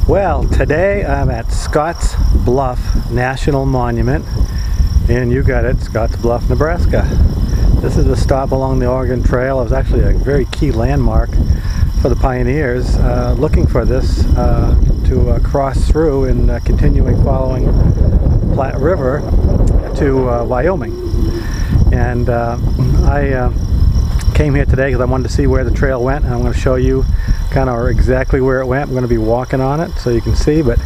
Well, today I'm at Scotts Bluff National Monument, and you got it, Scotts Bluff, Nebraska. This is a stop along the Oregon Trail. It was actually a very key landmark for the pioneers looking for this to cross through and continuing following Platte River to Wyoming. And I came here today because I wanted to see where the trail went, and I'm going to show you kind of exactly where it went. I'm going to be walking on it so you can see, but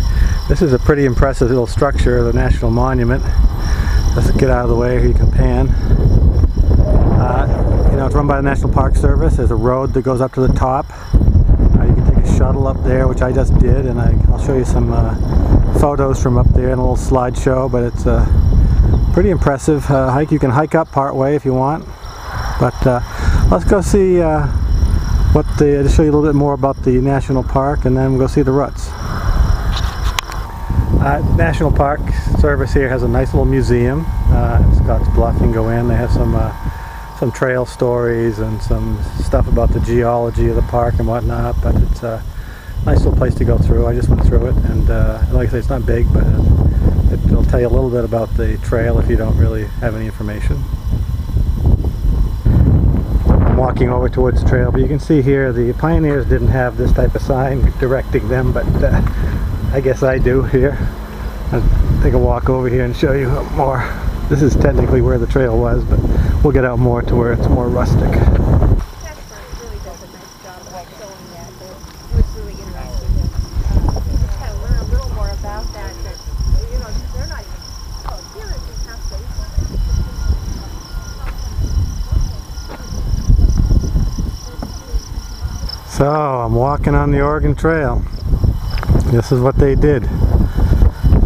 this is a pretty impressive little structure, the National Monument. Let's get out of the way here, you can pan. You know, it's run by the National Park Service. There's a road that goes up to the top. You can take a shuttle up there, which I just did, and I'll show you some photos from up there in a little slideshow, but it's a pretty impressive hike. You can hike up part way if you want, but let's go see to show you a little bit more about the National Park, and then we'll go see the ruts. National Park Service here has a nice little museum at Scotts Bluff. You can go in. They have some trail stories and some stuff about the geology of the park and whatnot, but it's a nice little place to go through. I just went through it, and like I say, it's not big, but it'll tell you a little bit about the trail if you don't really have any information. Walking over towards the trail, but you can see here the pioneers didn't have this type of sign directing them, but I guess I do here. I'll take a walk over here and show you more. This is technically where the trail was, but we'll get out more to where it's more rustic. So I'm walking on the Oregon Trail. This is what they did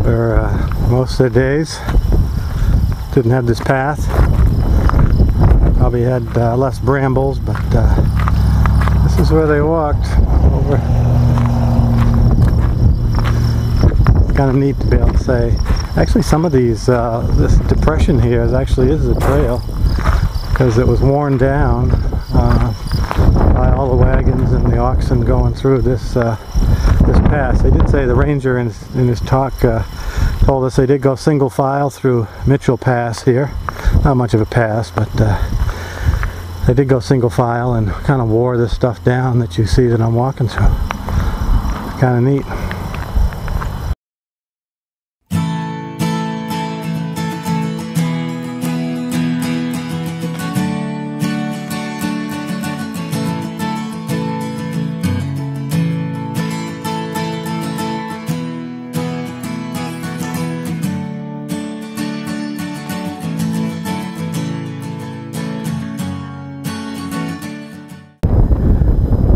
for most of their days. Didn't have this path. Probably had less brambles, but this is where they walked over. It's kind of neat to be able to say. Actually, some of these, this depression here is a trail because it was worn down by all the wagons and the oxen going through this pass. They did say, the ranger in his talk told us they did go single file through Mitchell Pass here. Not much of a pass, but they did go single file and kind of wore this stuff down that you see that I'm walking through. It's kind of neat.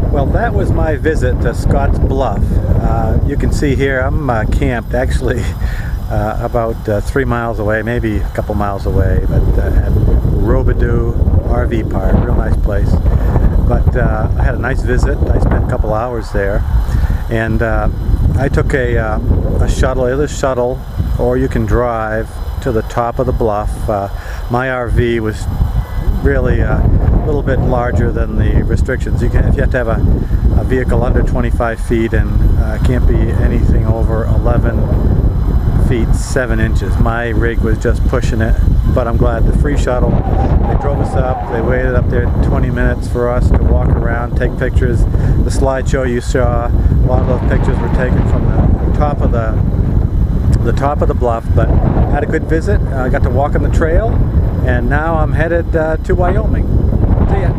Well, that was my visit to Scotts Bluff. You can see here I'm camped actually about 3 miles away, maybe a couple miles away, but at Robidoux RV Park, real nice place. But I had a nice visit. I spent a couple hours there, and I took a shuttle, either shuttle or you can drive to the top of the bluff. My RV was really a little bit larger than the restrictions. If you have to have a vehicle under 25 feet and can't be anything over 11 feet 7 inches. My rig was just pushing it, but I'm glad. The free shuttle, they drove us up, they waited up there 20 minutes for us to walk around, take pictures. The slideshow you saw, a lot of those pictures were taken from the top of the bluff, but had a good visit. I got to walk on the trail, and now I'm headed to Wyoming. See ya.